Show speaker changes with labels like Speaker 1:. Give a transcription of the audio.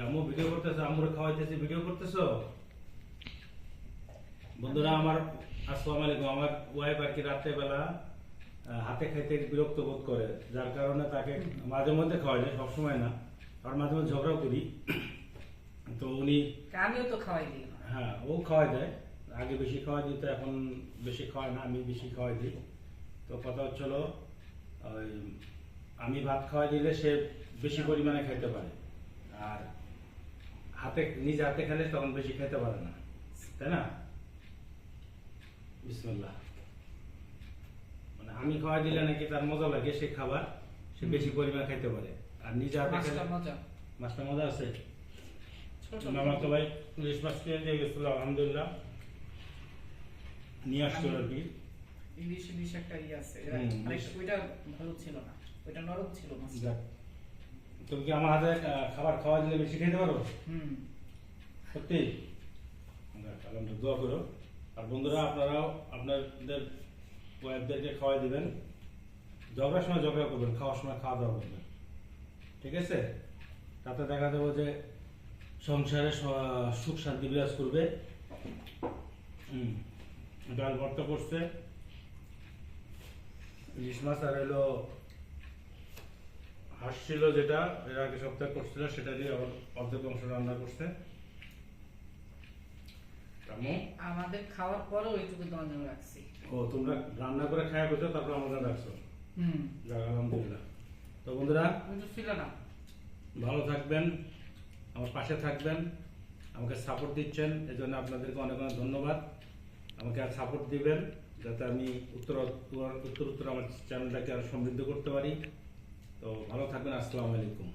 Speaker 1: আম্মু ভিডিও করতেছে, আম্মুরে খাওয়াইতেছি, ভিডিও করতেছো? বন্ধুরা আমার আসসালামু আলাইকুম। আমার ওয়াইফ আর কি রাত্রেবেলা হাতে খাইতে বিরক্ত বোধ করে, যার কারণে তাকে মাঝে মধ্যে খাওয়াই দেয়, সবসময় না, আর মাঝে মধ্যে ঝগড়াও করি। তো উনি,
Speaker 2: আমিও তো খাওয়াই দিই।
Speaker 1: হ্যাঁ ও খাওয়াই দেয়, আগে বেশি খাওয়াই দিত, এখন বেশি খাওয়ায় না, আমি বেশি খাওয়াই দিই। তো কথা হচ্ছিল ওই আমি ভাত খাওয়াই দিলে সে বেশি পরিমাণে খাইতে পারে, আর নিজে হাতে খেলে তখন বেশি খেতে পারে না, তাই না? বিসমিল্লাহ। মানে আমি খাওয়াই দিলে নাকি তার মজা লাগে, সে খাবার সে বেশি পরিমাণে খাইতে পারে, আর নিজে হাতে খেলে মাছটা মজা আছে। মামা তো ভাই ইলিশ মাছ কিনে দিয়ে গেছিল, আলহামদুলিল্লাহ নিয়ে আসছিল আর কি।
Speaker 2: ইলিশ একটা আছে, ওইটা ভালো ছিল না, ওইটা নরম ছিল মাছটা।
Speaker 1: তুমি কি আমার হাতে খাবার খাওয়া দিলে বেশি খেতে পারো? সত্যি? আলহামদুলিল্লাহ, দোয়া করো। আর বন্ধুরা আপনারাও আপনাদের ওয়াইফদেরকে খাওয়াই দিবেন, ঝগড়ার সময় ঝগড়া করবেন, খাওয়ার সময় খাওয়া দাওয়া করবেন, ঠিক আছে? তাতে দেখা যাবে যে সংসারে সুখ শান্তি বিরাজ করবে। ডাল ভর্তা করছে, ইলিশ মাছ, আর হলো হাঁস ছিল যেটা এর আগে সপ্তাহে করছিল, সেটা দিয়ে আবার অর্ধেক অংশ রান্না করছে।
Speaker 2: আমাদের খাওয়ার পরও ওইটুকু তোমার জন্য রাখছি।
Speaker 1: ও, তোমরা রান্না করে খাওয়া করছো, তারপর আমাদের রাখছো। আলহামদুলিল্লাহ। তো বন্ধুরা
Speaker 2: ছিল না,
Speaker 1: ভালো থাকবেন, আমার পাশে থাকবেন, আমাকে সাপোর্ট দিচ্ছেন, এই জন্য আপনাদেরকে অনেক অনেক ধন্যবাদ। আমাকে আর সাপোর্ট দিবেন যাতে আমি উত্তর আমার চ্যানেলটাকে আরো সমৃদ্ধ করতে পারি। তো ভালো থাকবেন, আসসালামু আলাইকুম।